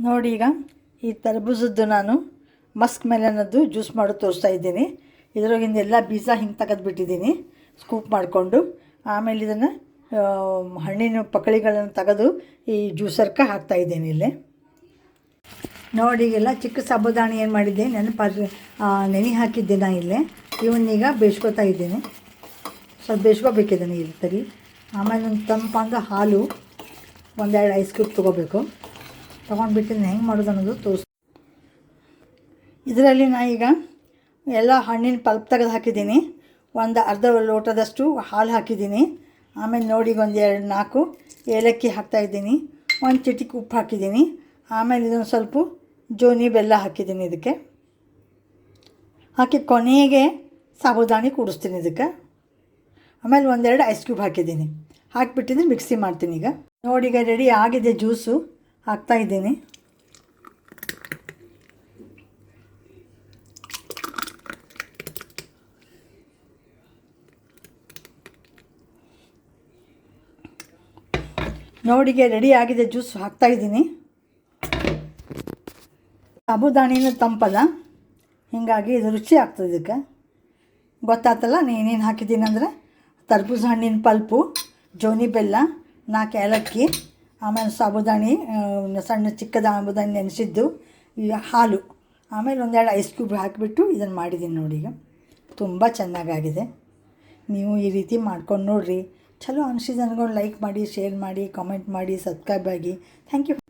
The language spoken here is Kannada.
ನೋಡಿ ಈಗ ಈ ತರಬೂಜದ್ದು ನಾನು ಮಸ್ಕ್ ಮೆಲನದ್ದು ಜ್ಯೂಸ್ ಮಾಡೋದು ತೋರಿಸ್ತಾ ಇದ್ದೀನಿ. ಇದರೊಳಗಿಂದ ಎಲ್ಲ ಬೀಜ ಹಿಂಗೆ ತೆಗೆದುಬಿಟ್ಟಿದ್ದೀನಿ ಸ್ಕೂಪ್ ಮಾಡಿಕೊಂಡು. ಆಮೇಲೆ ಇದನ್ನು ಹಣ್ಣಿನ ಪಕಳಿಗಳನ್ನು ತೆಗೆದು ಈ ಜ್ಯೂಸರ್ಗೆ ಹಾಕ್ತಾಯಿದ್ದೀನಿ ಇಲ್ಲಿ. ನೋಡಿ ಎಲ್ಲ ಚಿಕ್ಕ ಸಾಬುದಾಣಿ ಏನು ಮಾಡಿದ್ದೆ ನೆನೆ ಹಾಕಿದ್ದೆ ನಾನು ಇಲ್ಲೇ. ಇವನ್ನೀಗ ಬೇಯಿಸ್ಕೊತಾ ಇದ್ದೀನಿ. ಸ್ವಲ್ಪ ಬೇಯಿಸ್ಕೋಬೇಕಿದ್ದಾನೆ ಇಲ್ಲಿ ಸರಿ. ಆಮೇಲೆ ಒಂದು ತಂಪಾದ ಹಾಲು, ಒಂದೆರಡು ಐಸ್ ಕ್ಯೂಬ್ ತೊಗೋಬೇಕು. ತೊಗೊಂಡ್ಬಿಟ್ಟಿದ್ದೀನಿ ಹೆಂಗೆ ಮಾಡೋದು ಅನ್ನೋದು ತೋರಿಸ್. ಇದರಲ್ಲಿ ನಾನು ಈಗ ಎಲ್ಲ ಹಣ್ಣಿನ ಪಲ್ಪ್ ತೆಗೆದು ಹಾಕಿದ್ದೀನಿ. ಒಂದು ಅರ್ಧ ಲೋಟದಷ್ಟು ಹಾಲು ಹಾಕಿದ್ದೀನಿ. ಆಮೇಲೆ ನೋಡಿ ಒಂದು 2-4 ಏಲಕ್ಕಿ ಹಾಕ್ತಾಯಿದ್ದೀನಿ. ಒಂದು ಚಿಟಿಕೆ ಉಪ್ಪು ಹಾಕಿದ್ದೀನಿ. ಆಮೇಲೆ ಇದೊಂದು ಸ್ವಲ್ಪ ಜೋನಿ ಬೆಲ್ಲ ಹಾಕಿದ್ದೀನಿ. ಇದಕ್ಕೆ ಹಾಕಿ ಕೊನೆಗೆ ಸಾಬುದಾಣಿ ಕೂಡಿಸ್ತೀನಿ ಇದಕ್ಕೆ. ಆಮೇಲೆ 1-2 ಐಸ್ ಕ್ಯೂಬ್ ಹಾಕಿದ್ದೀನಿ. ಹಾಕಿಬಿಟ್ಟಿದ್ದೀನಿ, ಮಿಕ್ಸಿ ಮಾಡ್ತೀನಿ. ಈಗ ನೋಡಿ ಈಗ ರೆಡಿ ಆಗಿದೆ ಜ್ಯೂಸು. ಹಾಕ್ತಾಯಿದ್ದೀನಿ. ನೋಡಿಗೆ ರೆಡಿ ಆಗಿದೆ ಜ್ಯೂಸ್. ಹಾಕ್ತಾಯಿದ್ದೀನಿ. ಸಾಬುದಾಣಿನ ತಂಪದ, ಹೀಗಾಗಿ ಇದು ರುಚಿ ಆಗ್ತದೆ. ಇದಕ್ಕೆ ಗೊತ್ತಾಗ್ತಲ್ಲ ಏನೇನು ಹಾಕಿದ್ದೀನಿ ಅಂದರೆ ತರ್ಬೂಜ ಹಣ್ಣಿನ ಪಲ್ಪು, ಜೋನಿ ಬೆಲ್ಲ, 4 ಏಲಕ್ಕಿ, ಆಮೇಲೆ ಸಾಬುದಾಣಿ ಸಣ್ಣ ಚಿಕ್ಕದ ಸಾಬುದಾಣಿ ನೆನೆಸಿದ್ದು, ಈಗ ಹಾಲು, ಆಮೇಲೆ 1-2 ಐಸ್ ಕ್ಯೂಬ್ ಹಾಕಿಬಿಟ್ಟು ಇದನ್ನು ಮಾಡಿದ್ದೀನಿ. ನೋಡಿ ಈಗ ತುಂಬ ಚೆನ್ನಾಗಾಗಿದೆ. ನೀವು ಈ ರೀತಿ ಮಾಡ್ಕೊಂಡು ನೋಡಿರಿ. ಚಲೋ ಅನಿಸಿದ ನನಗೊಂದು ಲೈಕ್ ಮಾಡಿ, ಶೇರ್ ಮಾಡಿ, ಕಾಮೆಂಟ್ ಮಾಡಿ, ಸಬ್ಸ್ಕ್ರೈಬ್ ಆಗಿ. Thank you.